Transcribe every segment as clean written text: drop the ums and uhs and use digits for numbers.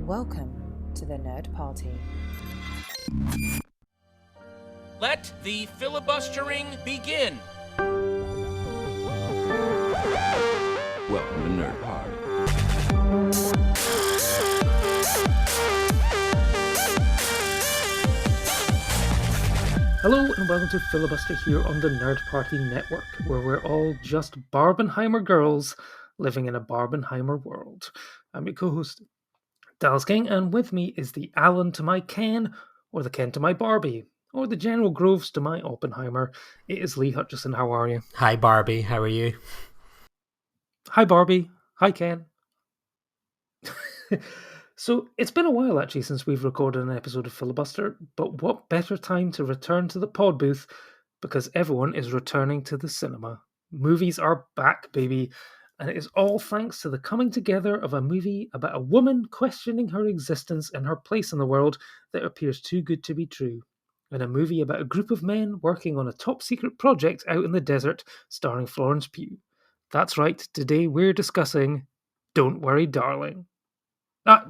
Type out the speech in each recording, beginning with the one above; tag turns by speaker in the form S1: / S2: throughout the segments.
S1: Welcome to the Nerd Party.
S2: Let the filibustering begin.
S3: Welcome to Nerd Party.
S4: Hello and welcome to Filibuster here on the Nerd Party Network, where we're all just Barbenheimer girls living in a Barbenheimer world. I'm your co-host, Dallas King, and with me is the Alan to my Ken, or the Ken to my Barbie, or the General Groves to my Oppenheimer. It is Lee Hutchison. How are you?
S5: Hi Barbie, how are you?
S4: Hi Barbie. Hi Ken. So it's been a while actually since we've recorded an episode of Filibuster, but what better time to return to the pod booth because everyone is returning to the cinema. Movies are back, baby, and it is all thanks to the coming together of a movie about a woman questioning her existence and her place in the world that appears too good to be true. And a movie about a group of men working on a top secret project out in the desert starring Florence Pugh. That's right, today we're discussing Don't Worry Darling.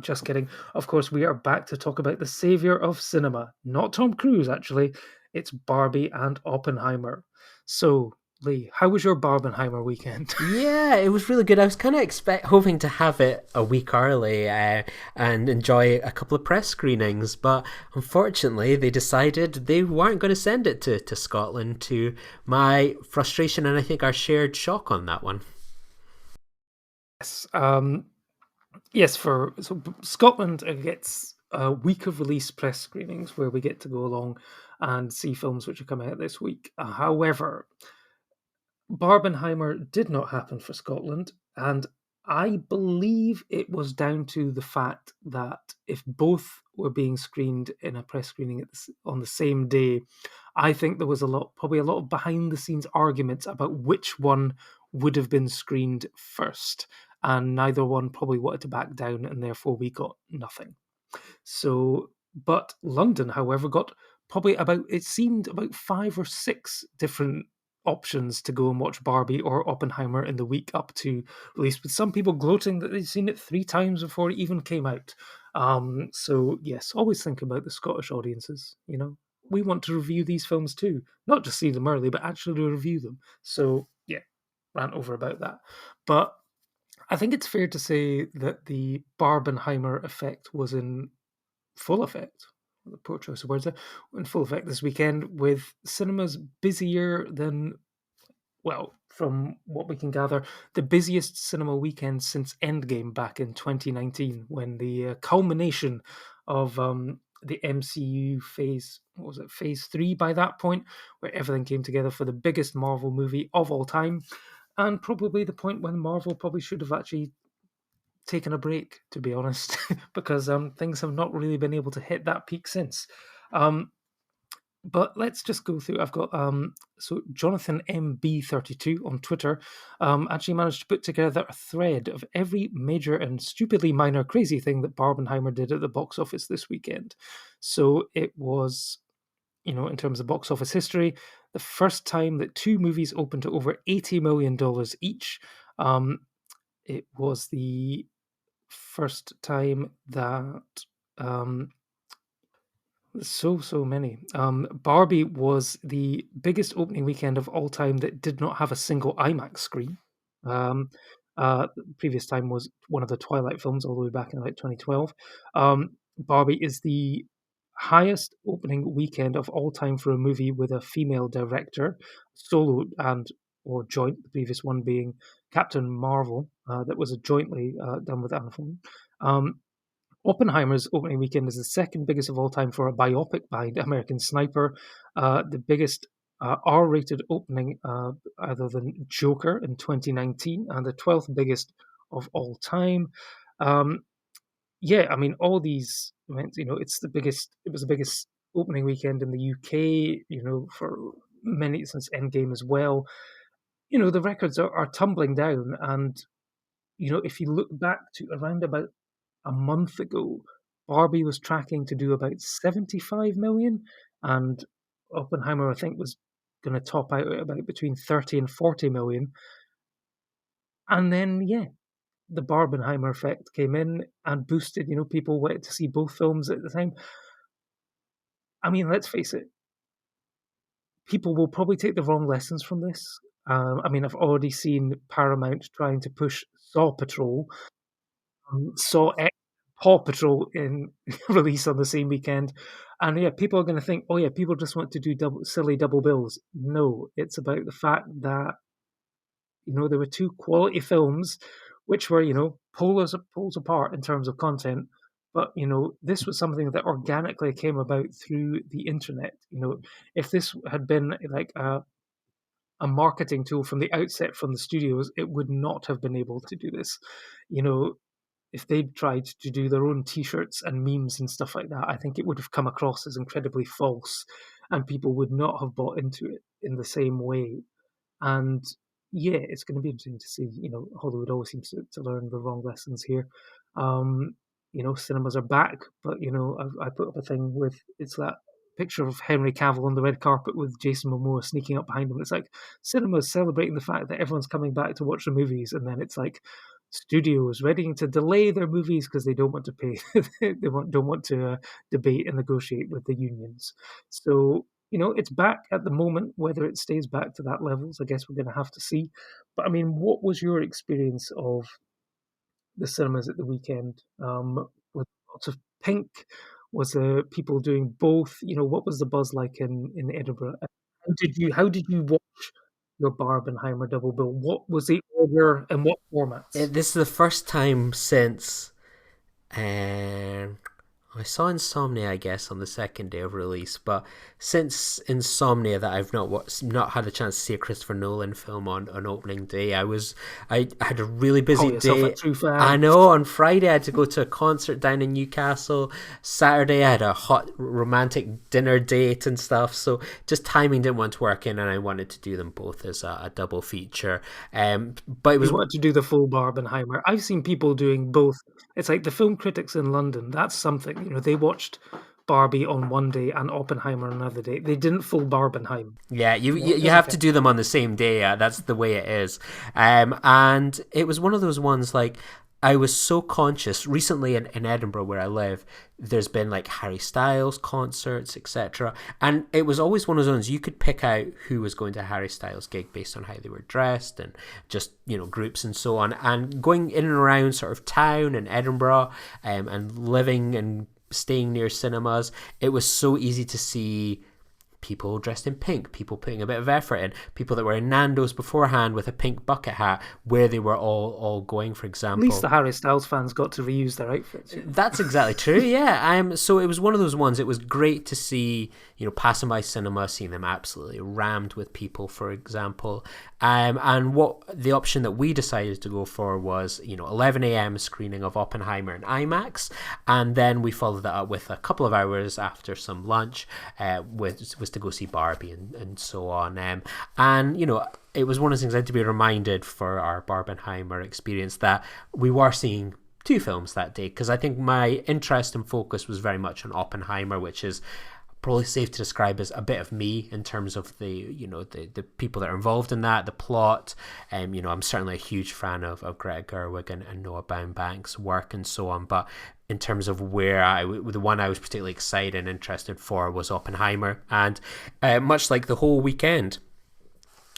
S4: Just kidding. Of course, we are back to talk about the savior of cinema. Not Tom Cruise, actually. It's Barbie and Oppenheimer. So, Lee, how was your Barbenheimer weekend?
S5: Yeah, it was really good. I was kind of hoping to have it a week early and enjoy a couple of press screenings, but unfortunately they decided they weren't going to send it to Scotland, to my frustration and I think our shared shock on that one.
S4: Yes, so Scotland gets a week of release press screenings where we get to go along and see films which are coming out this week. However, Barbenheimer did not happen for Scotland, and I believe it was down to the fact that if both were being screened in a press screening on the same day, I think there was probably a lot of behind-the-scenes arguments about which one would have been screened first, and neither one probably wanted to back down, and therefore we got nothing. So, but London, however, got probably about 5 or 6 different options to go and watch Barbie or Oppenheimer in the week up to release, with some people gloating that they'd seen it 3 times before it even came out. So yes, always think about the Scottish audiences. You know, we want to review these films too, not just see them early, but actually review them. So yeah, rant over about that. But I think it's fair to say that the Barbenheimer effect was in full effect. The poor choice of words there. In full effect this weekend, with cinemas busier than, well, from what we can gather, the busiest cinema weekend since Endgame back in 2019, when the culmination of the MCU phase, what was it, phase 3 by that point, where everything came together for the biggest Marvel movie of all time, and probably the point when Marvel probably should have actually taken a break, to be honest, because things have not really been able to hit that peak since. But let's just go through. I've got so Jonathan MB32 on Twitter actually managed to put together a thread of every major and stupidly minor crazy thing that Barbenheimer did at the box office this weekend. So it was, in terms of box office history, the first time that 2 movies opened to over $80 million each. It was the first time that so many. Barbie was the biggest opening weekend of all time that did not have a single IMAX screen. The previous time was one of the Twilight films, all the way back in about 2012. Barbie is the highest opening weekend of all time for a movie with a female director, solo and or joint. The previous one being Captain Marvel, that was jointly done with Anna Fung. Oppenheimer's opening weekend is the second biggest of all time for a biopic behind American Sniper, the biggest R-rated opening other than Joker in 2019, and the 12th biggest of all time. I mean, all these events, it's the biggest. It was the biggest opening weekend in the UK, for many since Endgame as well. The records are tumbling down, and if you look back to around about a month ago, Barbie was tracking to do about 75 million, and Oppenheimer, I think, was going to top out at about between 30 and 40 million. And then, the Barbenheimer effect came in and boosted, people went to see both films at the time. I mean, let's face it, people will probably take the wrong lessons from this. I mean, I've already seen Paramount trying to push Saw Patrol, Saw X, Paw Patrol in release on the same weekend. And yeah, people are going to think, oh yeah, people just want to do silly double bills. No, it's about the fact that, there were two quality films which were, poles apart in terms of content. But, this was something that organically came about through the internet. If this had been like a marketing tool from the outset from the studios, it would not have been able to do this. If they'd tried to do their own T-shirts and memes and stuff like that, I think it would have come across as incredibly false, and people would not have bought into it in the same way. And yeah, it's going to be interesting to see. Hollywood always seems to learn the wrong lessons here. Cinemas are back, but I put up a thing with it's that picture of Henry Cavill on the red carpet with Jason Momoa sneaking up behind him. It's like cinemas celebrating the fact that everyone's coming back to watch the movies, and then it's like studios ready to delay their movies because they don't want to pay. They don't want to debate and negotiate with the unions. So it's back at the moment. Whether it stays back to that levels, I guess we're going to have to see. But I mean, what was your experience of the cinemas at the weekend? With lots of pink, was people doing both? What was the buzz like in Edinburgh? How did you watch your Barbenheimer double bill? What was the order and what formats?
S5: This is the first time since um, I saw Insomnia, I guess, on the second day of release. But since Insomnia, that I've not had a chance to see a Christopher Nolan film on opening day. I had a really busy day. I know. On Friday, I had to go to a concert down in Newcastle. Saturday, I had a hot romantic dinner date and stuff. So just timing didn't want to work in, and I wanted to do them both as a double feature. But it was
S4: You wanted to do the full Barbenheimer. I've seen people doing both. It's like the film critics in London. That's something. They watched Barbie on one day and Oppenheimer on another day. They didn't full Barbenheim.
S5: Yeah, you have to do them on the same day. That's the way it is. And it was one of those ones, like, I was so conscious recently in Edinburgh where I live. There's been like Harry Styles concerts, etc. And it was always one of those ones you could pick out who was going to a Harry Styles gig based on how they were dressed and just, groups and so on. And going in and around sort of town in Edinburgh, and living and staying near cinemas, it was so easy to see people dressed in pink, people putting a bit of effort in, people that were in Nando's beforehand with a pink bucket hat where they were all going, for example.
S4: At least the Harry Styles fans got to reuse their outfits.
S5: That's exactly true, yeah. So it was one of those ones, it was great to see, passing by cinema, seeing them absolutely rammed with people, for example. And what the option that we decided to go for was, 11 a.m. screening of Oppenheimer in IMAX, and then we followed that up with a couple of hours after some lunch, was to go see Barbie and so on. And it was one of the things I had to be reminded for our Barbenheimer experience that we were seeing two films that day, because I think my interest and focus was very much on Oppenheimer, which is probably safe to describe as a bit of me in terms of the the people that are involved in that, the plot. I'm certainly a huge fan of Greta Gerwig and Noah Baumbach's work and so on, but in terms of the one I was particularly excited and interested for was Oppenheimer. And much like the whole weekend,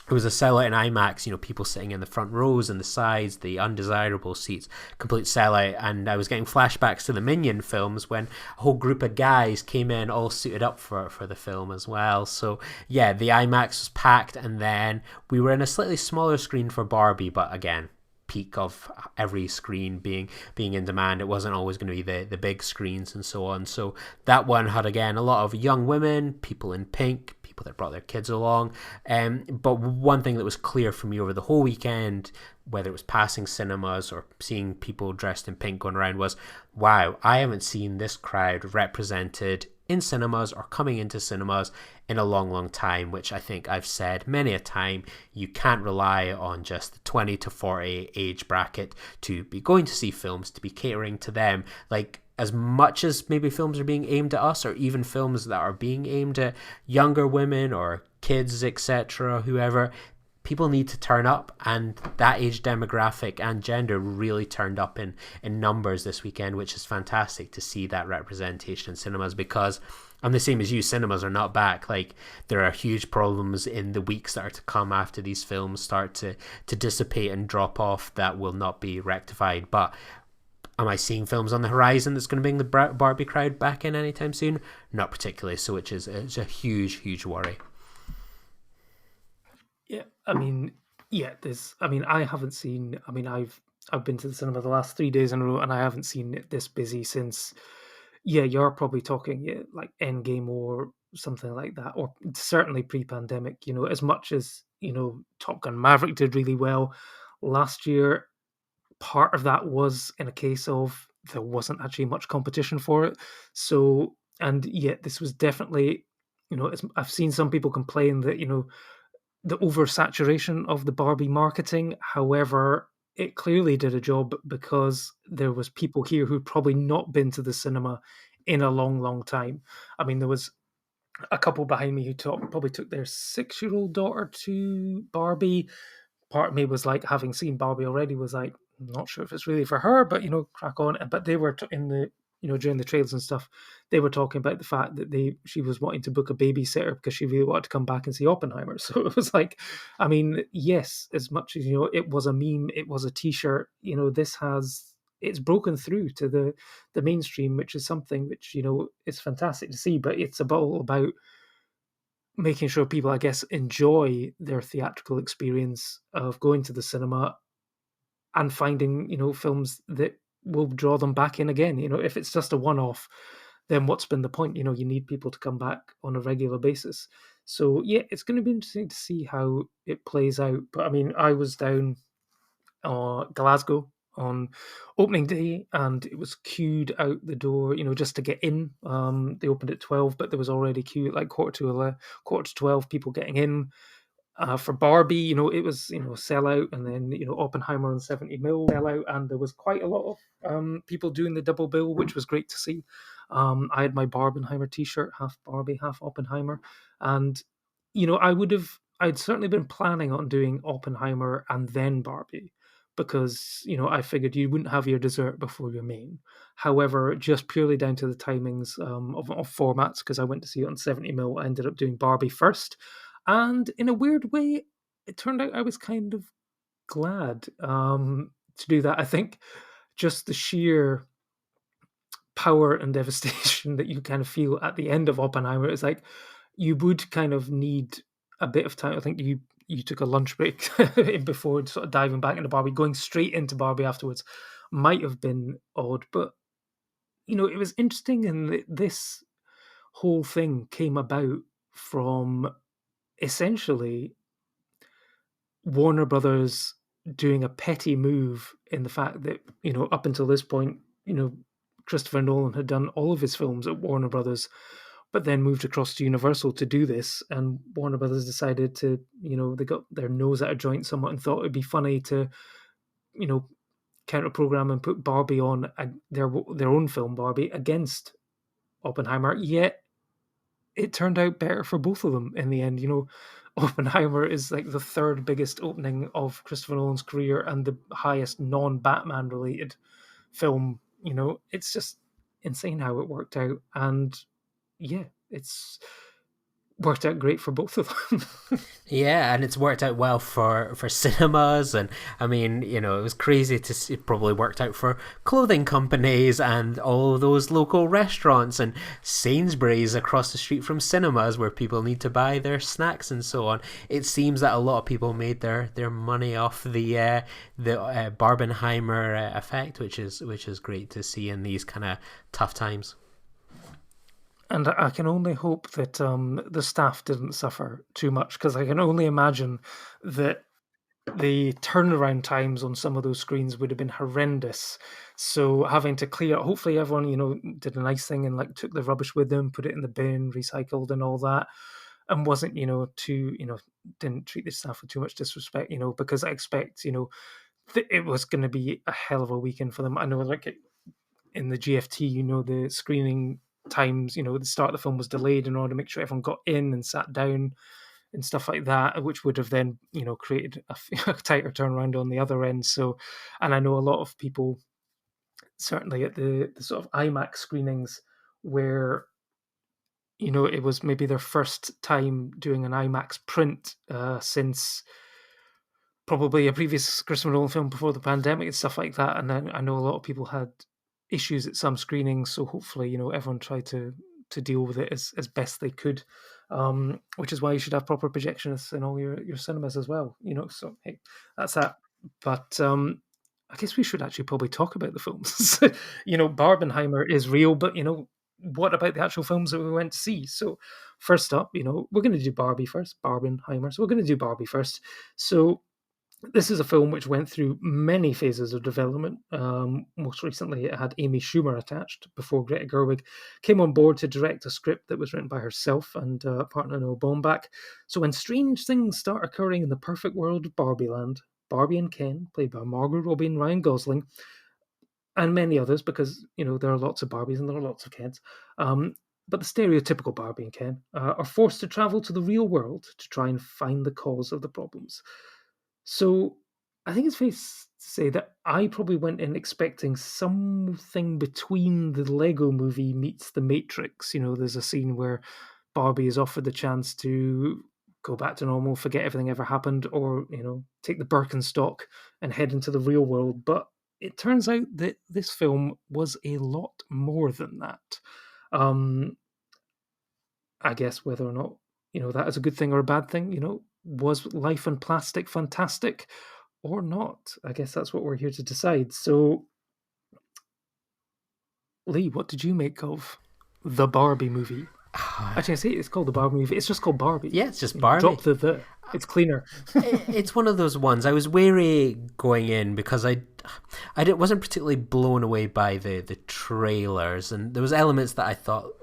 S5: it was a sellout in IMAX, people sitting in the front rows and the sides, the undesirable seats, complete sellout. And I was getting flashbacks to the Minion films when a whole group of guys came in all suited up for the film as well. So yeah, the IMAX was packed, and then we were in a slightly smaller screen for Barbie, but again, peak of every screen being in demand. It wasn't always going to be the big screens and so on. So that one had, again, a lot of young women, people in pink, people that brought their kids along. But one thing that was clear for me over the whole weekend, whether it was passing cinemas or seeing people dressed in pink going around, was, wow, I haven't seen this crowd represented in cinemas or coming into cinemas in a long time, which I think I've said many a time. You can't rely on just the 20 to 40 age bracket to be going to see films, to be catering to them. Like, as much as maybe films are being aimed at us, or even films that are being aimed at younger women or kids, etc., whoever, people need to turn up, and that age demographic and gender really turned up in numbers this weekend, which is fantastic to see that representation in cinemas, because I'm the same as you, cinemas are not back. Like, there are huge problems in the weeks that are to come after these films start to dissipate and drop off that will not be rectified. But am I seeing films on the horizon that's going to bring the Barbie crowd back in anytime soon? Not particularly, so it's a huge worry.
S4: Yeah, I mean, I haven't seen. I mean, I've been to the cinema the last 3 days in a row, and I haven't seen it this busy since. Yeah, you're probably talking like Endgame or something like that, or certainly pre-pandemic. As much as Top Gun Maverick did really well last year, part of that was in a case of there wasn't actually much competition for it. So, and yet this was definitely, I've seen some people complain that the oversaturation of the Barbie marketing. However, it clearly did a job, because there was people here who'd probably not been to the cinema in a long time. I mean, there was a couple behind me who probably took their 6-year-old daughter to Barbie. Part of me was like, having seen Barbie already, was like, I'm not sure if it's really for her, but crack on. But they were in the during the trails and stuff, they were talking about the fact that she was wanting to book a babysitter because she really wanted to come back and see Oppenheimer. So it was like, I mean, yes, as much as it was a meme, it was a T-shirt. It's broken through to the mainstream, which is something which is fantastic to see. But it's all about making sure people, I guess, enjoy their theatrical experience of going to the cinema and finding films that will draw them back in again. If it's just a one-off, then what's been the point? You need people to come back on a regular basis. So yeah, it's going to be interesting to see how it plays out. But I mean, I was down Glasgow on opening day, and it was queued out the door, just to get in. They opened at 12, but there was already queue at like quarter to 12, people getting in. For Barbie, it was sellout, and then Oppenheimer and 70mm sellout, and there was quite a lot of people doing the double bill, which was great to see. I had my Barbenheimer T-shirt, half Barbie, half Oppenheimer, and I'd certainly been planning on doing Oppenheimer and then Barbie, because I figured you wouldn't have your dessert before your main. However, just purely down to the timings of formats, because I went to see it on 70mm, I ended up doing Barbie first. And in a weird way, it turned out I was kind of glad to do that. I think just the sheer power and devastation that you kind of feel at the end of Oppenheimer is like, you would kind of need a bit of time. I think you took a lunch break before sort of diving back into Barbie. Going straight into Barbie afterwards might have been odd, but it was interesting, and this whole thing came about from essentially Warner Brothers doing a petty move, in the fact that, up until this point, Christopher Nolan had done all of his films at Warner Brothers, but then moved across to Universal to do this. And Warner Brothers decided to, they got their nose out of joint somewhat and thought it'd be funny to, counter program and put Barbie on their own film, Barbie, against Oppenheimer. Yet it turned out better for both of them in the end. Oppenheimer is like the third biggest opening of Christopher Nolan's career and the highest non-Batman related film. It's just insane how it worked out. And yeah, it's worked out great for both of them.
S5: Yeah, and it's worked out well for cinemas, and I mean, it was crazy to see. It probably worked out for clothing companies and all those local restaurants and Sainsbury's across the street from cinemas, where people need to buy their snacks and so on. It seems that a lot of people made their money off the Barbenheimer effect, which is great to see in these kind of tough times.
S4: And I can only hope that the staff didn't suffer too much, because I can only imagine that the turnaround times on some of those screens would have been horrendous. So having to clear, hopefully everyone, did a nice thing and like took the rubbish with them, put it in the bin, recycled and all that, and wasn't, too, didn't treat the staff with too much disrespect, because I expect, it was going to be a hell of a weekend for them. I know, like, in the GFT, the screening times, the start of the film was delayed in order to make sure everyone got in and sat down. and stuff like that, which would have then, created a tighter turnaround on the other end. So, and I know a lot of people, certainly at the sort of IMAX screenings, where it was maybe their first time doing an IMAX print since probably a previous Christopher Nolan film before the pandemic and stuff like that. And then I know a lot of people had issues at some screenings, so hopefully, everyone tried to deal with it as best they could. Which is why you should have proper projectionists in all your cinemas as well. So hey, that's that. But I guess we should actually probably talk about the films. Barbenheimer is real, but what about the actual films that we went to see? So first up, we're going to do Barbie first, Barbenheimer. So we're going to do Barbie first. So this is a film which went through many phases of development. Most recently, it had Amy Schumer attached before Greta Gerwig came on board to direct a script that was written by herself and partner Noah Baumbach. So when strange things start occurring in the perfect world of Barbie Land, Barbie and Ken, played by Margot Robbie and Ryan Gosling, and many others, because there are lots of Barbies and there are lots of Kens. But the stereotypical Barbie and Ken are forced to travel to the real world to try and find the cause of the problems. So I think it's fair to say that I probably went in expecting something between the Lego movie meets the Matrix. There's a scene where Barbie is offered the chance to go back to normal, forget everything ever happened, or, take the Birkenstock and head into the real world. But it turns out that this film was a lot more than that. I guess whether or not, that is a good thing or a bad thing, was Life in Plastic fantastic or not? I guess that's what we're here to decide. So, Lee, what did you make of the Barbie movie? Actually, I say it's called the Barbie movie. It's just called Barbie.
S5: Yeah, it's just Barbie.
S4: Drop the. It's cleaner.
S5: It's one of those ones. I was wary going in because I wasn't particularly blown away by the trailers, and there was elements that I thought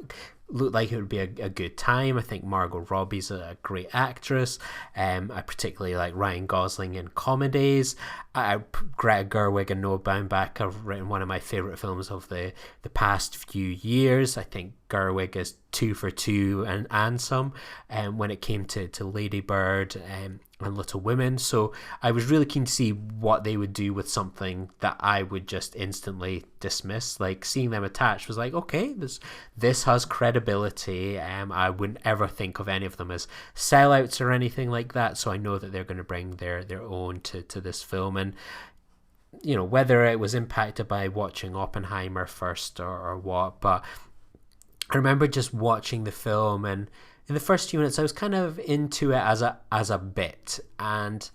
S5: looked like it would be a good time. I think Margot Robbie's a great actress. I particularly like Ryan Gosling in comedies. Greta Gerwig and Noah Baumbach have written one of my favourite films of the past few years. I think Gerwig is 2 for 2 and some when it came to Lady Bird and Little Women. So I was really keen to see what they would do with something that I would just instantly dismiss. Like, seeing them attached was like, okay, this has credibility. I wouldn't ever think of any of them as sellouts or anything like that. So I know that they're going to bring their own to this film. And whether it was impacted by watching Oppenheimer first or what, but I remember just watching the film, and in the first few minutes I was kind of into it as a bit, and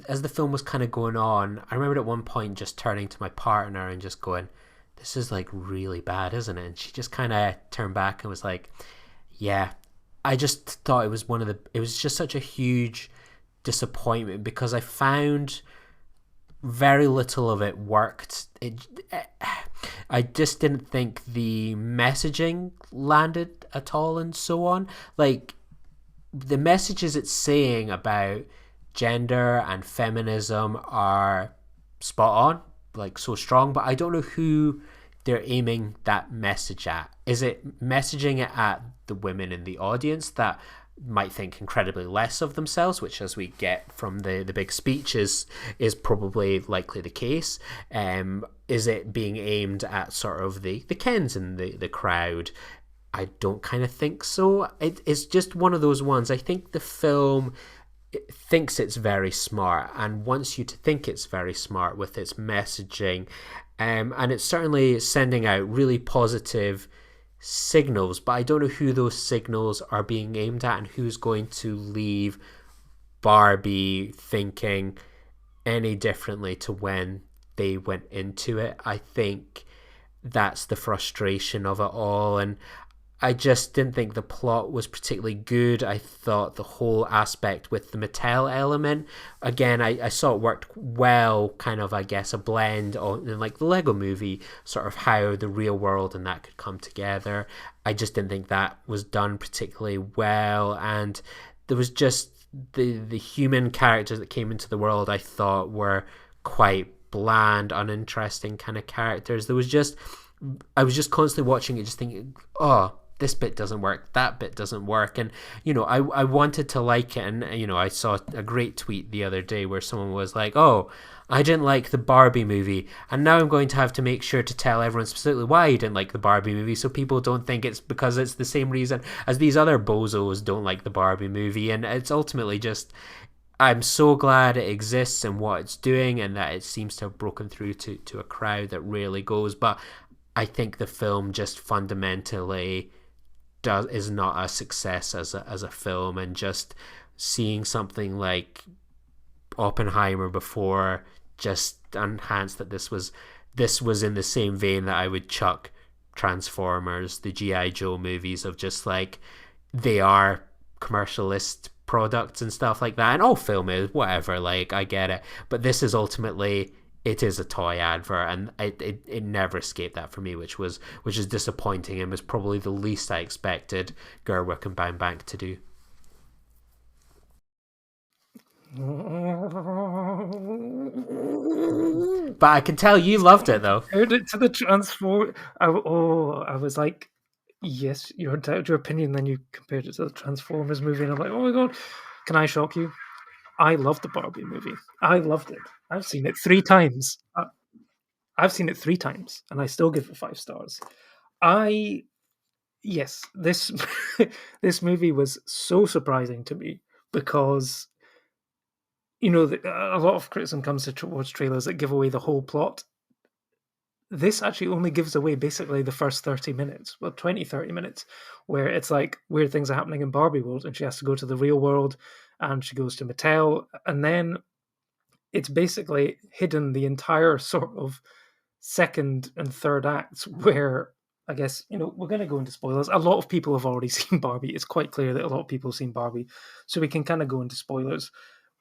S5: as the film was kind of going on, I remembered at one point just turning to my partner and just going, this is like really bad, isn't it? And she just kind of turned back and was like, yeah. I just thought it was just such a huge disappointment because I found very little of it worked. I just didn't think the messaging landed at all and so on. Like, the messages it's saying about gender and feminism are spot on, like so strong, but I don't know who they're aiming that message at. Is it messaging it at the women in the audience that might think incredibly less of themselves, which, as we get from the big speeches, is probably likely the case? Is it being aimed at sort of the Kens in the crowd? I don't kind of think so. It's just one of those ones. I think the film thinks it's very smart and wants you to think it's very smart with its messaging, and it's certainly sending out really positive signals, but I don't know who those signals are being aimed at and who's going to leave Barbie thinking any differently to when they went into it. I think that's the frustration of it all, and I just didn't think the plot was particularly good. I thought the whole aspect with the Mattel element, again, I saw it worked well, kind of, I guess, a blend on, like the Lego movie, sort of how the real world and that could come together. I just didn't think that was done particularly well, and there was just the human characters that came into the world I thought were quite bland, uninteresting kind of characters. I was just constantly watching it, just thinking, oh, this bit doesn't work, that bit doesn't work. And, I wanted to like it. And, I saw a great tweet the other day where someone was like, oh, I didn't like the Barbie movie, and now I'm going to have to make sure to tell everyone specifically why I didn't like the Barbie movie, so people don't think it's because it's the same reason as these other bozos don't like the Barbie movie. And it's ultimately just, I'm so glad it exists and what it's doing, and that it seems to have broken through to a crowd that rarely goes. But I think the film just fundamentally is not a success as a film, and just seeing something like Oppenheimer before just enhanced that this was in the same vein that I would chuck Transformers, the G.I. Joe movies, of just like, they are commercialist products and stuff like that, and all film is, whatever, like, I get it, but this is ultimately, it is a toy advert, and it never escaped that for me, which is disappointing, and was probably the least I expected Gerwig and Baumbach to do. But I can tell you loved it, though.
S4: Compared it to the Transformers. I was like, yes, you're entitled to your opinion. Then you compared it to the Transformers movie, and I'm like, oh my god, can I shock you? I loved the Barbie movie. I loved it. I've seen it 3 times. I've seen it 3 times, and I still give it 5 stars. Yes, this this movie was so surprising to me because, a lot of criticism comes towards trailers that give away the whole plot. This actually only gives away basically the first 30 minutes, 30 minutes, where it's like weird things are happening in Barbie world, and she has to go to the real world, and she goes to Mattel, and then it's basically hidden the entire sort of second and third acts, where I guess, we're going to go into spoilers. A lot of people have already seen Barbie. It's quite clear that a lot of people have seen Barbie, so we can kind of go into spoilers,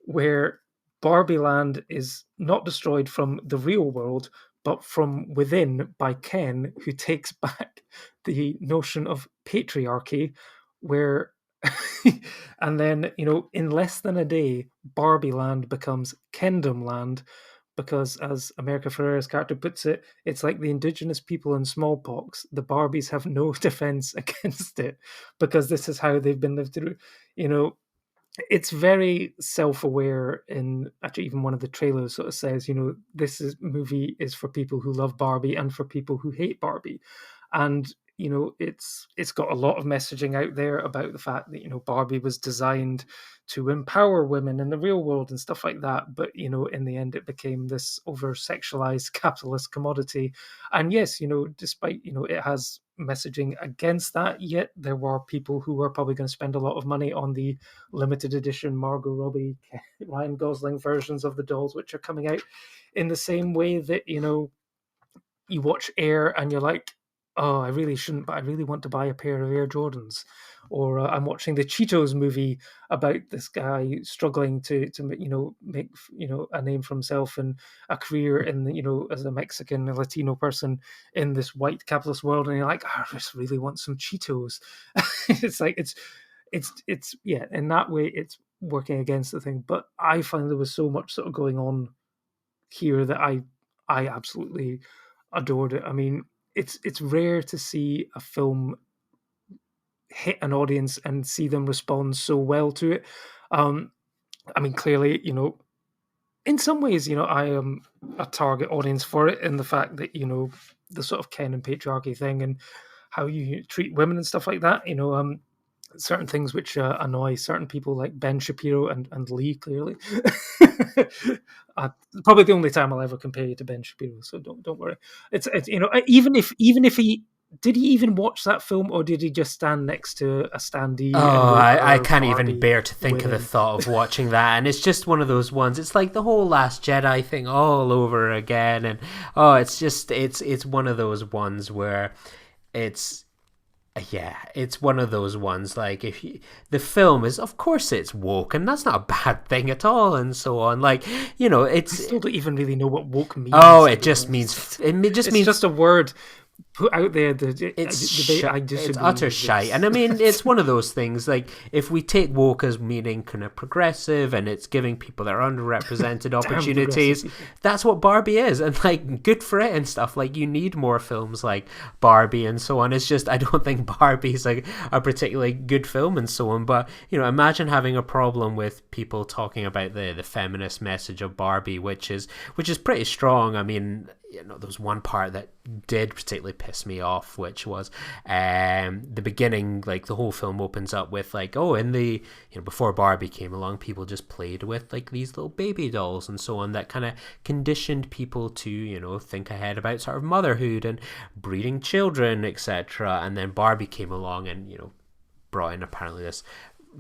S4: where Barbie Land is not destroyed from the real world, but from within by Ken, who takes back the notion of patriarchy, where and then, in less than a day, Barbie Land becomes Kendom Land, because, as America Ferrera's character puts it, it's like the indigenous people in smallpox. The Barbies have no defense against it, because this is how they've been lived through. It's very self-aware. In actually, even one of the trailers sort of says, movie is for people who love Barbie and for people who hate Barbie. And it's got a lot of messaging out there about the fact that Barbie was designed to empower women in the real world and stuff like that, but in the end it became this over-sexualized capitalist commodity. And yes, despite it has messaging against that, yet there were people who were probably going to spend a lot of money on the limited edition Margot Robbie, Ryan Gosling versions of the dolls, which are coming out in the same way that you watch Air and you're like, oh, I really shouldn't, but I really want to buy a pair of Air Jordans. Or I'm watching the Cheetos movie about this guy struggling to make a name for himself and a career in as a Mexican, a Latino person in this white capitalist world, and you're like, I just really want some Cheetos. It's like it's yeah, in that way it's working against the thing. But I find there was so much sort of going on here that I absolutely adored it. I mean, it's rare to see a film hit an audience and see them respond so well to it. I mean, clearly, in some ways, I am a target audience for it, in the fact that, the sort of Ken and patriarchy thing and how you treat women and stuff like that, certain things which annoy certain people like Ben Shapiro and Lee, clearly. Probably the only time I'll ever compare you to Ben Shapiro, so don't worry. It's even if he did, he even watch that film, or did he just stand next to a standee?
S5: Oh, I can't even bear to think of the thought of watching that. And it's just one of those ones. It's like the whole Last Jedi thing all over again. And it's one of those ones where it's one of those ones. Like, the film is, of course, it's woke, and that's not a bad thing at all, and so on. Like, I
S4: still don't even really know what woke means.
S5: Oh, it just means it's
S4: just a word put out there the debate. I
S5: It's
S4: disagree.
S5: utter shite. And I mean, it's one of those things, like, if we take woke as meaning kind of progressive and it's giving people that are underrepresented opportunities, that's what Barbie is. And, like, good for it and stuff. Like, you need more films like Barbie and so on. It's just, I don't think Barbie's like a particularly good film and so on. But, you know, imagine having a problem with people talking about the feminist message of Barbie, which is pretty strong. I mean, you know, there was one part that did particularly piss me off, which was the beginning. Like, the whole film opens up with, like, oh, in the, you know, before Barbie came along, people just played with, like, these little baby dolls and so on, that kind of conditioned people to, you know, think ahead about sort of motherhood and breeding children, etc. And then Barbie came along and, you know, brought in apparently this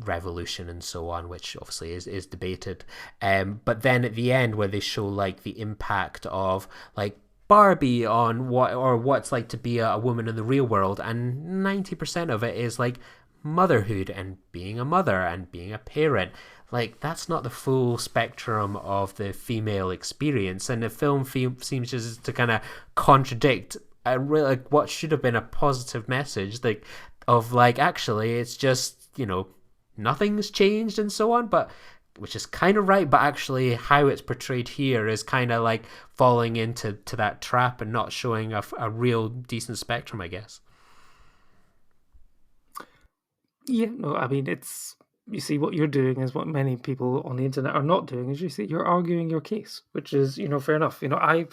S5: revolution and so on, which obviously is debated. But then at the end, where they show, like, the impact of, like, Barbie on what's like to be a woman in the real world, and 90% of it is, like, motherhood and being a mother and being a parent. Like, that's not the full spectrum of the female experience, and the film seems just to kind of contradict like what should have been a positive message, like, of, like, actually it's just, you know, nothing's changed and so on, but which is kind of right, but actually how it's portrayed here is kind of like falling into that trap and not showing a real decent spectrum, I guess.
S4: Yeah, no, I mean, it's, you see, what you're doing is what many people on the internet are not doing, is, you see, you're arguing your case, which is, you know, fair enough. You know, I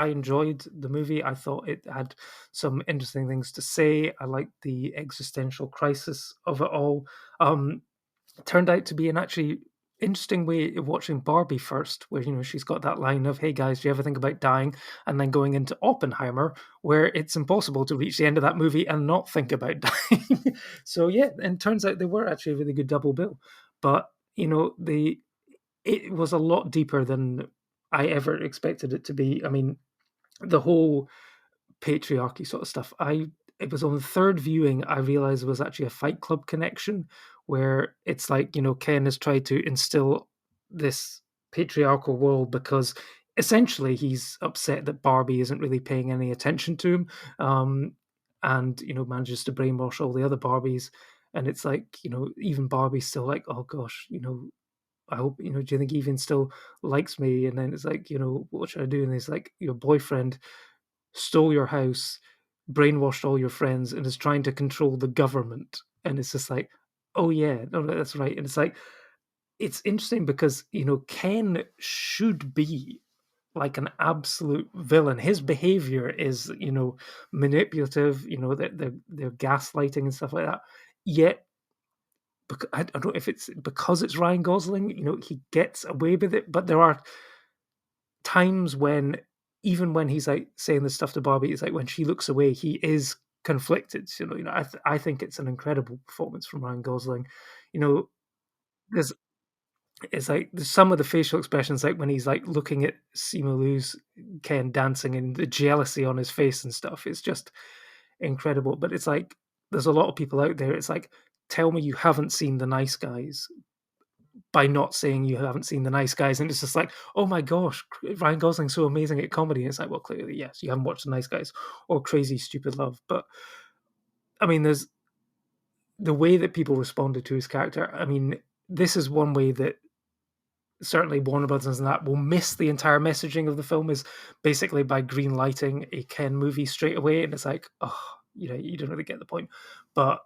S4: enjoyed the movie. I thought it had some interesting things to say. I liked the existential crisis of it all. It turned out to be an actually interesting way of watching Barbie first, where, you know, she's got that line of, "Hey guys, do you ever think about dying?" And then going into Oppenheimer, where it's impossible to reach the end of that movie and not think about dying. So yeah, and it turns out they were actually a really good double bill. But, you know, it was a lot deeper than I ever expected it to be. I mean, the whole patriarchy sort of stuff. It was on the third viewing I realized it was actually a Fight Club connection, where it's like, you know, Ken has tried to instill this patriarchal world because essentially he's upset that Barbie isn't really paying any attention to him, and, you know, manages to brainwash all the other Barbies. And it's like, you know, even Barbie's still like, oh gosh, you know, I hope, you know, do you think he even still likes me? And then it's like, you know, what should I do? And he's like, your boyfriend stole your house, brainwashed all your friends, and is trying to control the government. And it's just like, oh yeah, no, that's right. And it's like, it's interesting because, you know, Ken should be like an absolute villain. His behavior is, you know, manipulative. You know, that they're gaslighting and stuff like that. Yet, I don't know if it's because it's Ryan Gosling. You know, he gets away with it. But there are times when, even when he's like saying this stuff to Barbie, it's like when she looks away, he is conflicted. You know, I think it's an incredible performance from Ryan Gosling. You know, there's it's like there's some of the facial expressions, like when he's like looking at Simu Liu's Ken dancing and the jealousy on his face and stuff. It's just incredible. But it's like there's a lot of people out there. It's like, tell me you haven't seen The Nice Guys by not saying you haven't seen The Nice Guys, and it's just like, oh my gosh, Ryan Gosling's so amazing at comedy. And it's like, well, clearly, yes, you haven't watched The Nice Guys or Crazy Stupid Love. But I mean, there's the way that people responded to his character. I mean, this is one way that certainly Warner Brothers and that will miss the entire messaging of the film, is basically by green lighting a Ken movie straight away. And it's like, oh, you know, you don't really get the point. But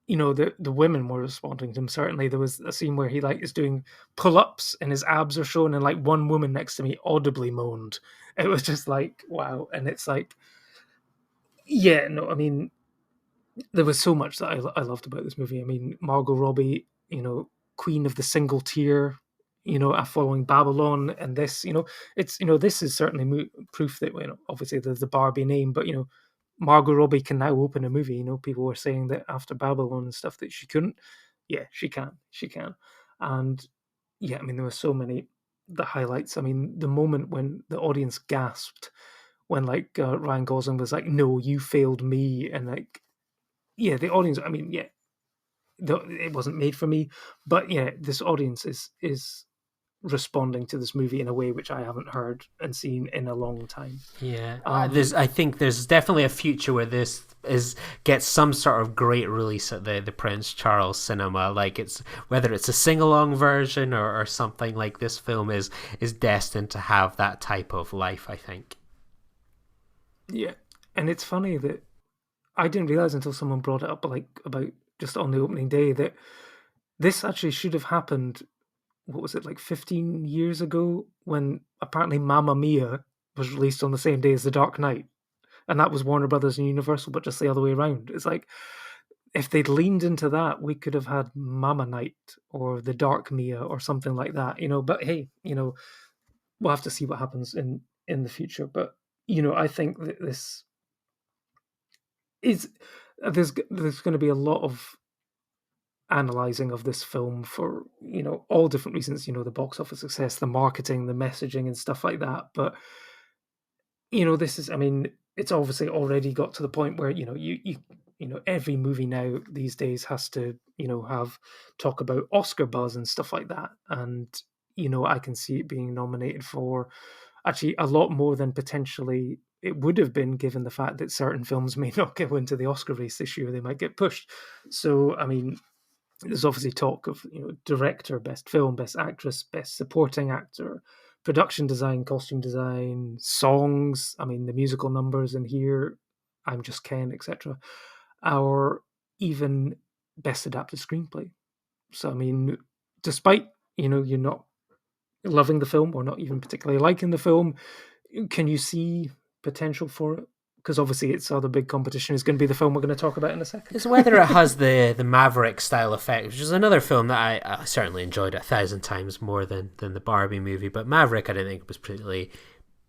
S4: you know, the women were responding to him. Certainly, there was a scene where he like is doing pull-ups and his abs are shown, and like one woman next to me audibly moaned. It was just like, wow. And it's like, yeah, no, I mean, there was so much that I loved about this movie. I mean, Margot Robbie, you know, queen of the single tier, you know, following Babylon, and this, you know, it's, you know, this is certainly proof that, you know, obviously there's the Barbie name, but, you know, Margot Robbie can now open a movie. You know, people were saying that after Babylon and stuff that she couldn't. Yeah, she can. And yeah, I mean, there were so many the highlights. I mean, the moment when the audience gasped when like Ryan Gosling was like, "No, you failed me," and like, yeah, the audience. I mean, yeah, it wasn't made for me, but yeah, this audience is responding to this movie in a way which I haven't heard and seen in a long time.
S5: Yeah, I think there's definitely a future where this gets some sort of great release at the Prince Charles Cinema. Like it's whether it's a sing along version or something, like this film is destined to have that type of life, I think.
S4: Yeah, and it's funny that I didn't realize until someone brought it up, like about just on the opening day, that this actually should have happened. What was it, like 15 years ago, when apparently Mamma Mia was released on the same day as The Dark Knight, and that was Warner Brothers and Universal, but just the other way around. It's like if they'd leaned into that, we could have had Mama Night or The Dark Mia or something like that, But hey, we'll have to see what happens in the future. But I think that this is there's going to be a lot of analyzing of this film for all different reasons, the box office success, the marketing, the messaging and stuff like that. But this is, I mean, it's obviously already got to the point where you every movie now these days has to have talk about Oscar buzz and stuff like that. And I can see it being nominated for actually a lot more than potentially it would have been, given the fact that certain films may not go into the Oscar race this year. They might get pushed. So I mean, there's obviously talk of director, best film, best actress, best supporting actor, production design, costume design, songs. I mean, the musical numbers in here, I'm Just Ken, etc. Or even best adapted screenplay. So I mean, despite you're not loving the film or not even particularly liking the film, can you see potential for it? Because obviously its other big competition is going to be the film we're going to talk about in a second.
S5: It's whether it has the Maverick style effect, which is another film that I certainly enjoyed 1,000 times more than the Barbie movie. But Maverick, I didn't think was particularly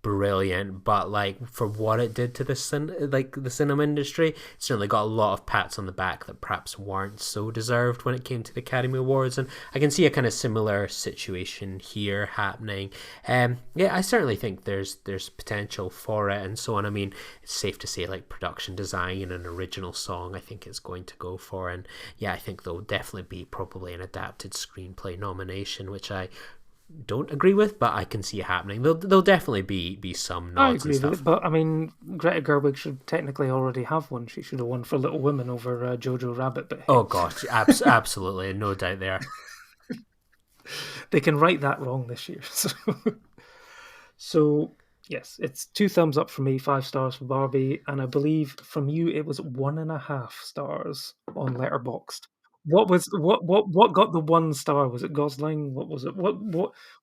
S5: brilliant, but like for what it did to the cinema industry, it certainly got a lot of pats on the back that perhaps weren't so deserved when it came to the Academy Awards. And I can see a kind of similar situation here happening. I certainly think there's potential for it and so on. I mean, it's safe to say like production design and an original song I think it's going to go for, and I think there'll definitely be probably an adapted screenplay nomination, which I don't agree with, but I can see it happening. There'll definitely be some nods.
S4: I agree
S5: and stuff.
S4: with it, but I mean, Greta Gerwig should technically already have one. She should have won for Little Women over Jojo Rabbit. But hey.
S5: Oh god, absolutely, no doubt there.
S4: They can right that wrong this year. So yes, it's 2 thumbs up for me, 5 stars for Barbie, and I believe from you it was 1.5 stars on Letterboxd. What got the 1 star? Was it Gosling? What was it? What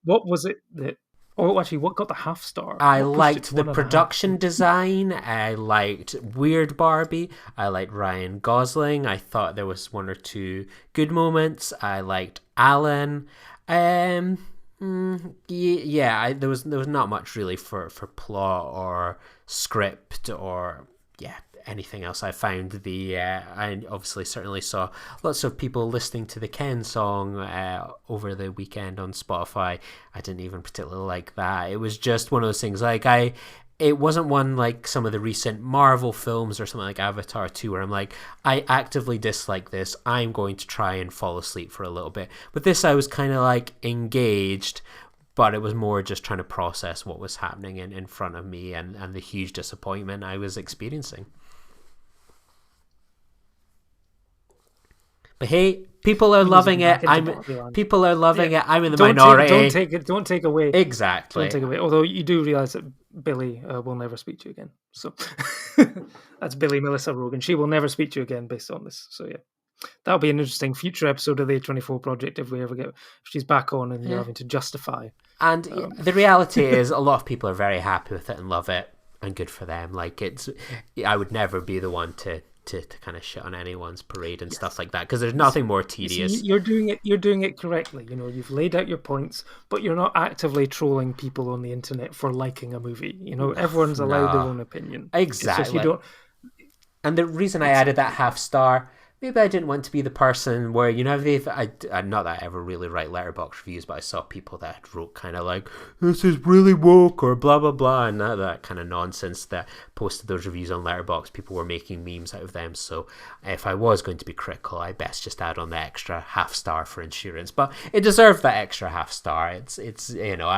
S4: was it that? Oh, actually, what got the half star?
S5: I liked the production design. I liked Weird Barbie. I liked Ryan Gosling. I thought there was 1 or 2 good moments. I liked Alan. There was not much really for plot or script or anything else. I found I obviously certainly saw lots of people listening to the Ken song over the weekend on Spotify. I didn't even particularly like that. It was just one of those things, like it wasn't one like some of the recent Marvel films or something like Avatar 2 where I'm like, I actively dislike this, I'm going to try and fall asleep for a little bit. But this, I was kind of like engaged, but it was more just trying to process what was happening in front of me and the huge disappointment I was experiencing. But hey, people are loving it. People are loving it. I'm in the minority.
S4: Don't take away.
S5: Exactly.
S4: Don't take away. Although you do realise that Billy will never speak to you again. So that's Billy Melissa Rogan. She will never speak to you again based on this. So yeah, that'll be an interesting future episode of the A24 project if she's back on and you're having to justify.
S5: And the reality is, a lot of people are very happy with it and love it, and good for them. Like I would never be the one to kind of shit on anyone's parade and stuff like that, because there's nothing more tedious.
S4: You're doing it correctly. You've laid out your points, but you're not actively trolling people on the internet for liking a movie. Everyone's allowed their own opinion.
S5: Exactly.
S4: It's just you don't.
S5: And the reason I added that half star, maybe I didn't want to be the person where, you know, not that I ever really write letterbox reviews, but I saw people that wrote kind of like, this is really woke or blah, blah, blah, and that kind of nonsense that posted those reviews on letterbox. People were making memes out of them. So if I was going to be critical, I best just add on the extra half star for insurance. But it deserved that extra half star. It's you know,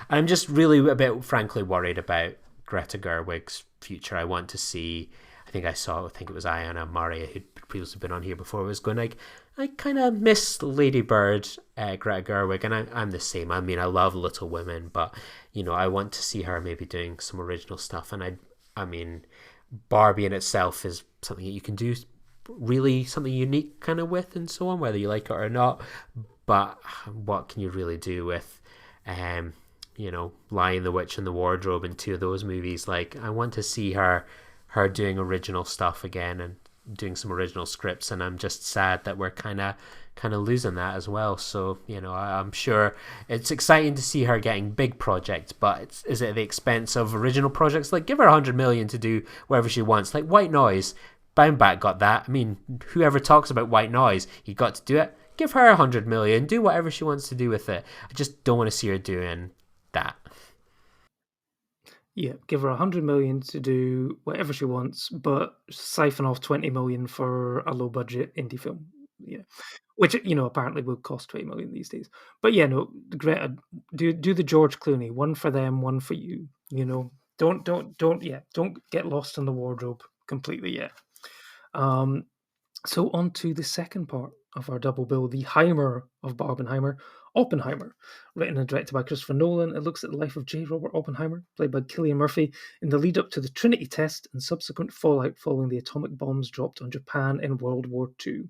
S5: I'm just really a bit, frankly, worried about Greta Gerwig's future. I want to see, I think it was Ayanna Murray who'd previously been on here before, was going like, I kind of miss Lady Bird, Greta Gerwig, and I'm the same. I mean, I love Little Women, but, you know, I want to see her maybe doing some original stuff. And I mean, Barbie in itself is something that you can do really something unique kind of with and so on, whether you like it or not. But what can you really do with, you know, Lion, the Witch, and the Wardrobe and two of those movies? Like, I want to see her doing original stuff again and doing some original scripts, and I'm just sad that we're kind of losing that as well. So, you know, I'm sure it's exciting to see her getting big projects, but is it at the expense of original projects? Like, give her 100 million to do whatever she wants. Like White Noise, Baumbach got that. I mean, whoever talks about White Noise, he got to do it. Give her 100 million, do whatever she wants to do with it. I just don't want to see her doing that.
S4: Yeah, give her 100 million to do whatever she wants, but siphon off 20 million for a low budget indie film. Yeah, which, you know, apparently would cost 20 million these days. But yeah, no, Greta, do the George Clooney, one for them, one for you. You know, don't get lost in the wardrobe completely yet. So on to the second part of our double bill, the Heimer of Barbenheimer, Oppenheimer. Written and directed by Christopher Nolan, it looks at the life of J. Robert Oppenheimer, played by Cillian Murphy, in the lead up to the Trinity test and subsequent fallout following the atomic bombs dropped on Japan in World War II.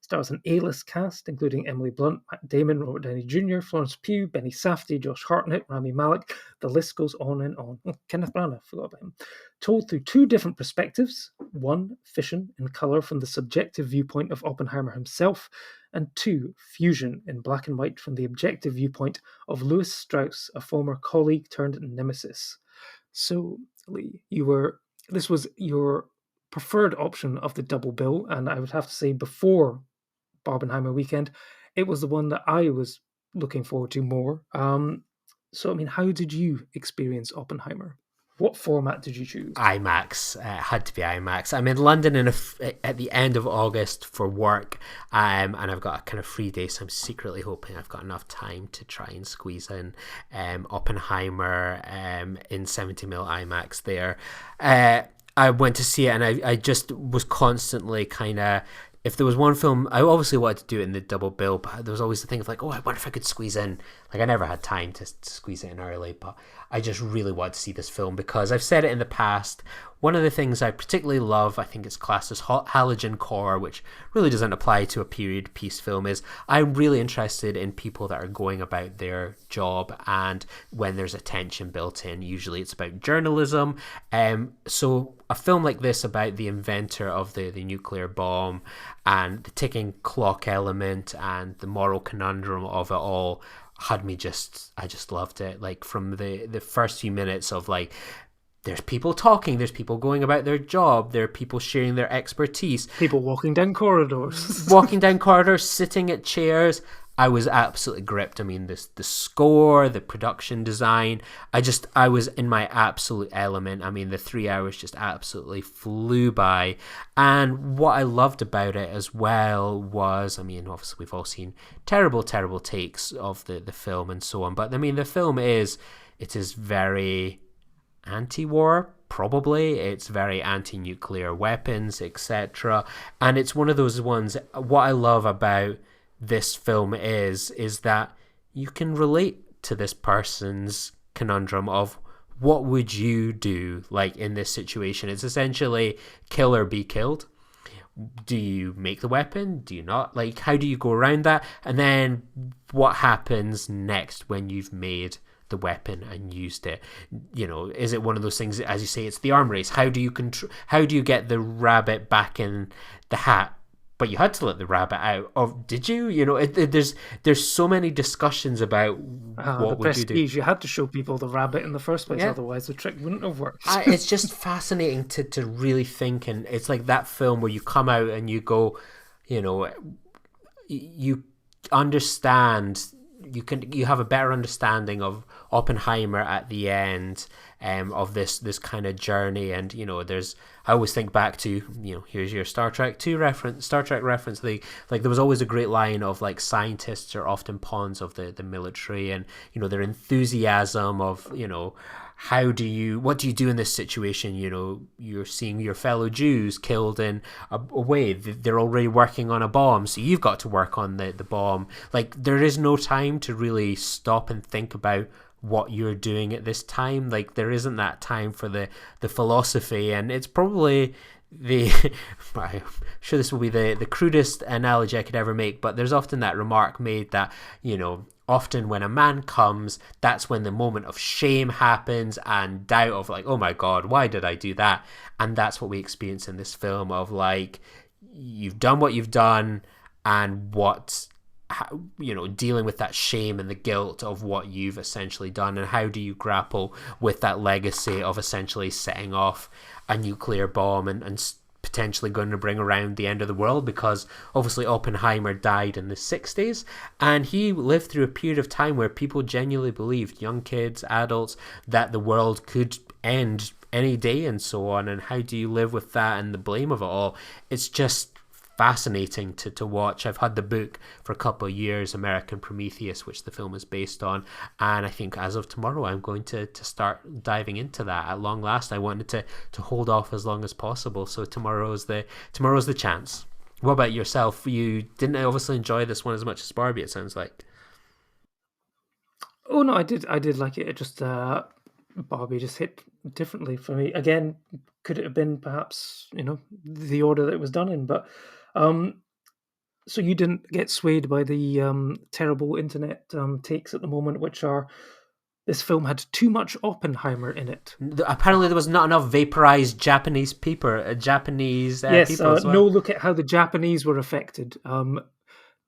S4: Stars an A-list cast, including Emily Blunt, Matt Damon, Robert Downey Jr., Florence Pugh, Benny Safdie, Josh Hartnett, Rami Malek. The list goes on and on. Oh, Kenneth Branagh, forgot about him. Told through two different perspectives. One, fission in colour from the subjective viewpoint of Oppenheimer himself, and two, fusion in black and white from the objective viewpoint of Louis Strauss, a former colleague turned nemesis. So, Lee, this was your preferred option of the double bill, and I would have to say before Barbenheimer weekend, it was the one that I was looking forward to more. So, I mean, how did you experience Oppenheimer? What format did you choose?
S5: IMAX. Had to be IMAX. I'm in London at the end of August for work, and I've got a kind of free day, so I'm secretly hoping I've got enough time to try and squeeze in Oppenheimer in 70mm IMAX there. I went to see it, and I just was constantly kind of, if there was one film, I obviously wanted to do it in the double bill, but there was always the thing of like, oh, I wonder if I could squeeze in. Like, I never had time to squeeze it in early, but I just really wanted to see this film because I've said it in the past. One of the things I particularly love, I think it's classed as halogen core, which really doesn't apply to a period piece film, is I'm really interested in people that are going about their job and when there's a tension built in. Usually it's about journalism. So a film like this about the inventor of the nuclear bomb and the ticking clock element and the moral conundrum of it all had me I just loved it. Like, from the first few minutes of like, there's people talking, there's people going about their job, there are people sharing their expertise,
S4: people walking down corridors,
S5: sitting at chairs. I was absolutely gripped. I mean, the score, the production design, I was in my absolute element. I mean, the 3 hours just absolutely flew by. And what I loved about it as well was, I mean, obviously we've all seen terrible takes of the film and so on. But I mean, the film is very anti-war, probably. It's very anti-nuclear weapons, etc. And it's one of those ones, what I love about this film is that you can relate to this person's conundrum of what would you do, like, in this situation. It's essentially kill or be killed. Do you make the weapon? Do you not? Like, how do you go around that? And then what happens next when you've made the weapon and used it? You know, is it one of those things, as you say, it's the arm race? How do you get the rabbit back in the hat? But you had to let the rabbit out. Or did you? You know, there's so many discussions about what would you do.
S4: You had to show people the rabbit in the first place, otherwise the trick wouldn't have worked.
S5: It's just fascinating to really think, and it's like that film where you come out and you go, you know, you understand, you have a better understanding of Oppenheimer at the end, of this kind of journey. And there's, I always think back to, here's your Star Trek reference. Like there was always a great line of like, scientists are often pawns of the military, and their enthusiasm of, what do you do in this situation? You're seeing your fellow Jews killed in a way. They're already working on a bomb, so you've got to work on the bomb. Like, there is no time to really stop and think about what you're doing at this time. Like, there isn't that time for the philosophy, and it's probably the I'm sure this will be the crudest analogy I could ever make, but there's often that remark made that, often when a man comes, that's when the moment of shame happens and doubt of like, oh my God, why did I do that? And that's what we experience in this film of like, you've done what you've done, and dealing with that shame and the guilt of what you've essentially done, and how do you grapple with that legacy of essentially setting off a nuclear bomb and potentially going to bring around the end of the world. Because obviously Oppenheimer died in the 60s, and he lived through a period of time where people genuinely believed, young kids, adults, that the world could end any day and so on. And how do you live with that and the blame of it all? It's just fascinating to watch. I've had the book for a couple of years, American Prometheus, which the film is based on, and I think as of tomorrow I'm going to start diving into that. At long last, I wanted to hold off as long as possible, so tomorrow's the chance. What about yourself? You didn't obviously enjoy this one as much as Barbie, it sounds like.
S4: Oh no, I did like it. It just Barbie just hit differently for me. Again, could it have been perhaps the order that it was done in? But so you didn't get swayed by the terrible internet takes at the moment, which are this film had too much Oppenheimer in it.
S5: Apparently, there was not enough vaporized Japanese people.
S4: Yes,
S5: people as well.
S4: No look at how the Japanese were affected.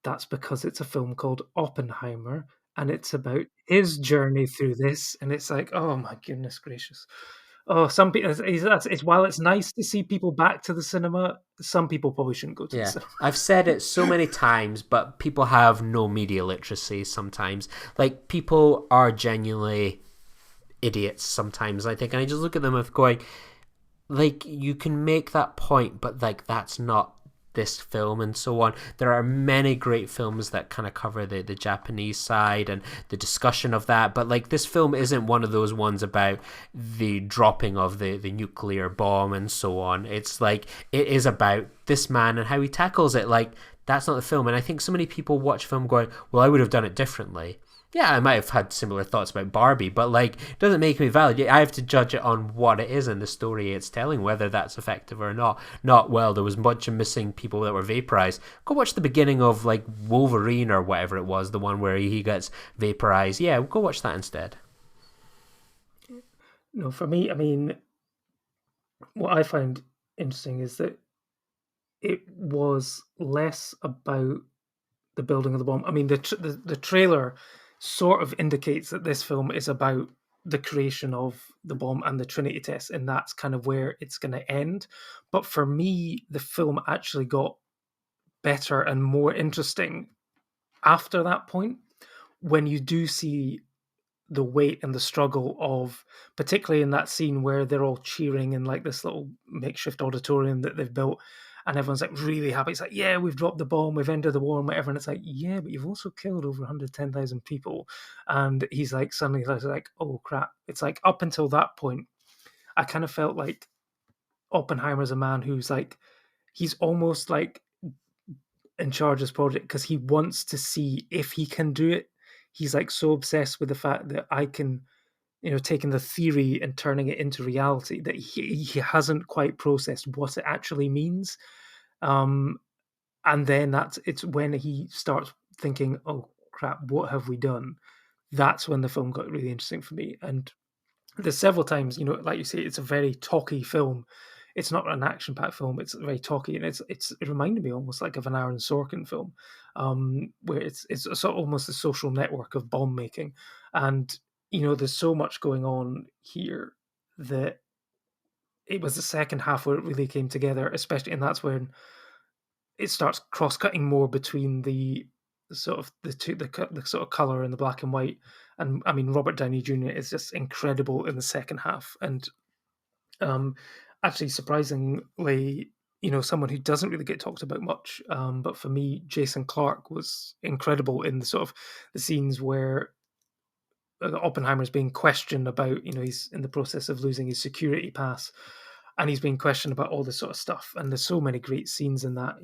S4: That's because it's a film called Oppenheimer, and it's about his journey through this. And it's like, oh my goodness gracious. Oh, some people. It's while it's nice to see people back to the cinema, some people probably shouldn't go to the cinema.
S5: I've said it so many times, but people have no media literacy sometimes. Like, people are genuinely idiots sometimes, I think. And I just look at them with going, like, you can make that point, but like, that's not this film and so on. There are many great films that kind of cover the Japanese side and the discussion of that, but like, this film isn't one of those ones about the dropping of the nuclear bomb and so on. It's like, it is about this man and how he tackles it. Like, that's not the film. And I think so many people watch film going, well, I would have done it differently. Yeah, I might have had similar thoughts about Barbie, but like, it doesn't make me valid. I have to judge it on what it is and the story it's telling, whether that's effective or not. Not, well, there was a bunch of missing people that were vaporized. Go watch the beginning of like Wolverine or whatever it was, the one where he gets vaporized. Yeah, go watch that instead.
S4: No, for me, I mean, what I find interesting is that it was less about the building of the bomb. I mean, the trailer sort of indicates that this film is about the creation of the bomb and the Trinity test, and that's kind of where it's going to end. But for me, the film actually got better and more interesting after that point, when you do see the weight and the struggle of, particularly in that scene where they're all cheering in like this little makeshift auditorium that they've built, and everyone's like really happy. It's like, yeah, we've dropped the bomb, we've ended the war and whatever. And it's like, yeah, but you've also killed over 110,000 people. And he's like, suddenly like, oh crap. It's like, up until that point, I kind of felt like Oppenheimer's a man who's like, he's almost like in charge of this project because he wants to see if he can do it. He's like so obsessed with the fact that I can, taking the theory and turning it into reality, that he hasn't quite processed what it actually means. And then it's when he starts thinking, oh crap, what have we done? That's when the film got really interesting for me. And there's several times, like you say, it's a very talky film. It's not an action-packed film. It's very talky, and it reminded me almost like of an Aaron Sorkin film, where it's sort of almost a social network of bomb making, and there's so much going on here that it was the second half where it really came together, especially, and that's when it starts cross-cutting more between the sort of the sort of color and the black and white. And I mean, Robert Downey Jr. is just incredible in the second half, and um, actually, surprisingly, someone who doesn't really get talked about much, but for me, Jason Clarke was incredible in the sort of the scenes where Oppenheimer's being questioned about, he's in the process of losing his security pass, and he's being questioned about all this sort of stuff. And there's so many great scenes in that.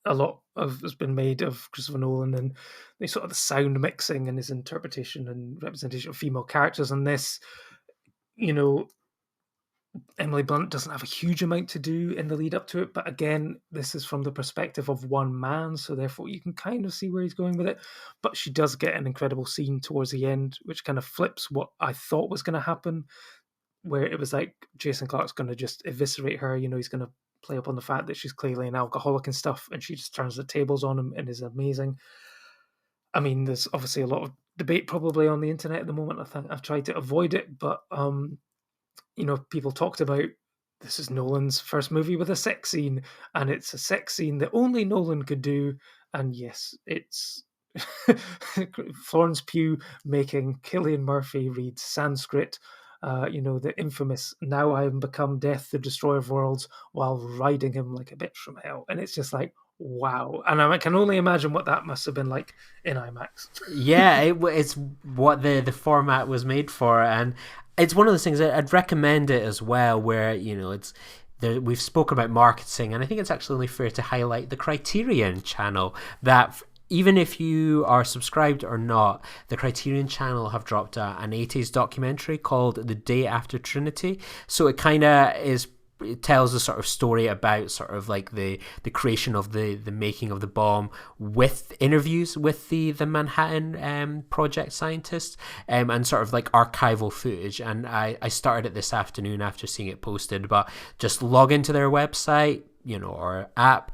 S4: A lot of has been made of Christopher Nolan, and the sort of the sound mixing and his interpretation and representation of female characters. And this, you know, Emily Blunt doesn't have a huge amount to do in the lead up to it, but again, this is from the perspective of one man, so therefore you can kind of see where he's going with it. But she does get an incredible scene towards the end, which kind of flips what I thought was going to happen, where it was like Jason Clarke's going to just eviscerate her. He's going to play up on the fact that she's clearly an alcoholic and stuff, and she just turns the tables on him and is amazing. I mean, there's obviously a lot of debate probably on the internet at the moment. I think I've tried to avoid it, but people talked about this is Nolan's first movie with a sex scene, and it's a sex scene that only Nolan could do. And yes, it's Florence Pugh making Cillian Murphy read Sanskrit, the infamous "Now I am become death, the destroyer of worlds," while riding him like a bitch from hell. And it's just like, wow. And I can only imagine what that must have been like in IMAX.
S5: Yeah, it's what the format was made for, and it's one of those things that I'd recommend it as well, where it's we've spoken about marketing, and I think it's actually only fair to highlight the Criterion channel. That even if you are subscribed or not, the Criterion channel have dropped an 80s documentary called The Day After Trinity. So it kind of it tells a sort of story about sort of like the creation of the making of the bomb, with interviews with the Manhattan project scientists, and sort of like archival footage. And I started it this afternoon after seeing it posted, but just log into their website, or app,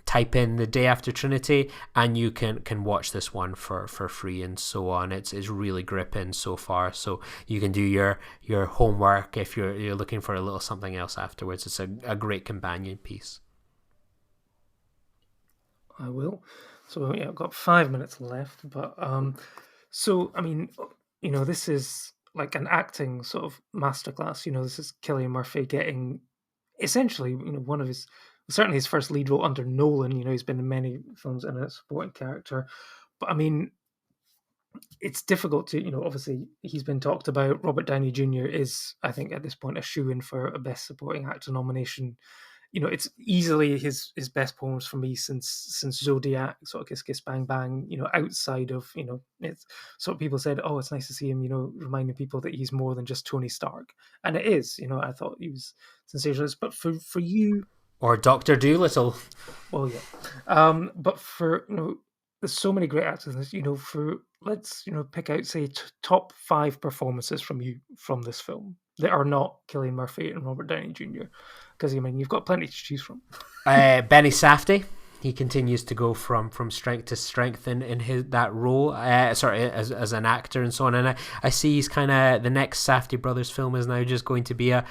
S5: type in The Day After Trinity, and you can watch this one for free and so on. It's really gripping so far, so you can do your homework if you're looking for a little something else afterwards. It's a great companion piece.
S4: I will. So yeah, I've got 5 minutes left, but so I mean, this is like an acting sort of masterclass. This is Cillian Murphy getting essentially, one of his, certainly his first lead role under Nolan. He's been in many films and a supporting character, but I mean, it's difficult to, obviously he's been talked about. Robert Downey Jr. is, I think, at this point a shoo-in for a Best Supporting Actor nomination. It's easily his best performance for me since Zodiac, sort of Kiss Kiss Bang Bang. Outside of, it's sort of people said, oh, it's nice to see him, reminding people that he's more than just Tony Stark, and it is. I thought he was sensational. But for you,
S5: or Dr. Dolittle.
S4: well, yeah, but for there's so many great actors in this. For let's pick out say top 5 performances from you from this film that are not Cillian Murphy and Robert Downey Jr. Because I mean you've got plenty to choose from.
S5: Benny Safdie. He continues to go from strength to strength in his that role. As an actor and so on. And I see he's kind of the next Safdie brothers film is now just going to be a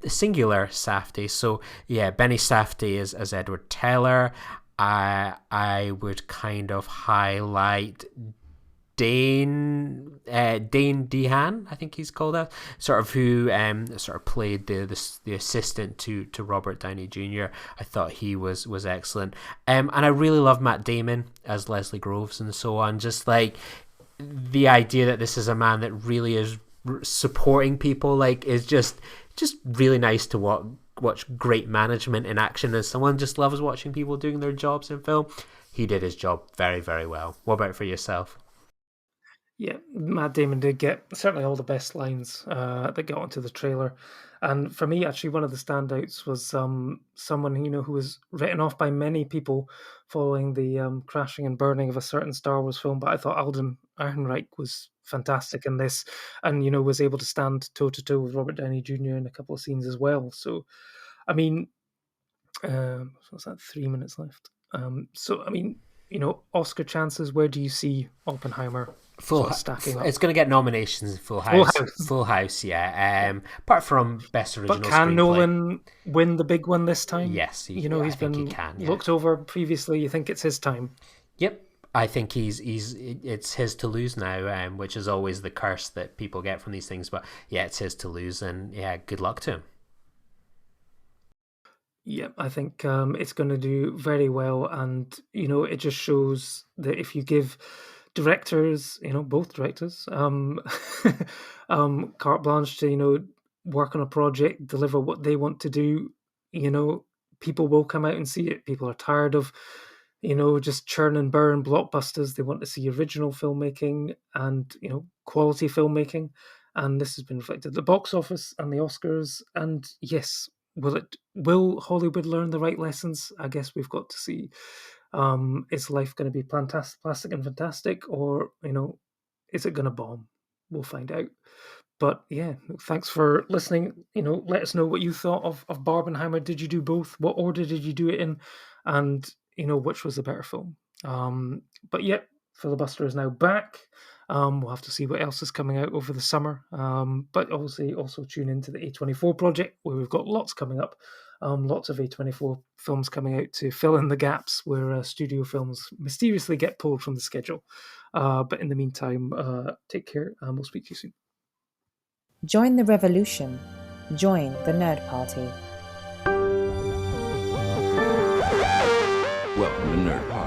S5: singular Safdie. So yeah, Benny Safdie is as Edward Teller. I would kind of highlight Dane DeHaan, I think he's called that, sort of who sort of played the assistant to Robert Downey Jr. I thought he was excellent, and I really love Matt Damon as Leslie Groves and so on. Just like the idea that this is a man that really is supporting people, like, is just really nice to watch great management in action. As someone just loves watching people doing their jobs in film, he did his job very, very well. What about for yourself?
S4: Yeah, Matt Damon did get certainly all the best lines that got onto the trailer. And for me, actually, one of the standouts was someone who was written off by many people following the crashing and burning of a certain Star Wars film. But I thought Alden Ehrenreich was fantastic in this, and was able to stand toe to toe with Robert Downey Jr. in a couple of scenes as well. So, I mean, what's that? 3 minutes left. So, I mean, Oscar chances, where do you see Oppenheimer
S5: Full.
S4: sort of stacking up?
S5: It's going to get nominations. Full
S4: Full
S5: House.
S4: House.
S5: Full House. Yeah. Apart from best original
S4: But can
S5: screenplay.
S4: Nolan win the big one this time?
S5: Yes,
S4: He's
S5: I think
S4: been
S5: he can. Yeah.
S4: looked over previously. You think it's his time?
S5: Yep. I think it's his to lose now, which is always the curse that people get from these things. But yeah, it's his to lose, and yeah, good luck to him.
S4: Yeah, I think it's going to do very well, and it just shows that if you give directors, both directors, carte blanche to work on a project, deliver what they want to do, people will come out and see it. People are tired of just churn and burn blockbusters. They want to see original filmmaking and quality filmmaking, and this has been reflected at the box office and the Oscars. And yes, will Hollywood learn the right lessons? I guess we've got to see. Is life going to be plastic and fantastic, or is it going to bomb? We'll find out. But yeah, thanks for listening. Let us know what you thought of Barbenheimer. Did you do both? What order did you do it in? And which was the better film? But yeah, Filibuster is now back. We'll have to see what else is coming out over the summer. But obviously also tune into the A24 project, where we've got lots coming up. Lots of A24 films coming out to fill in the gaps where studio films mysteriously get pulled from the schedule. But in the meantime, take care, and we'll speak to you soon.
S1: Join the revolution. Join the Nerd Party.
S3: Welcome to Nerd Party.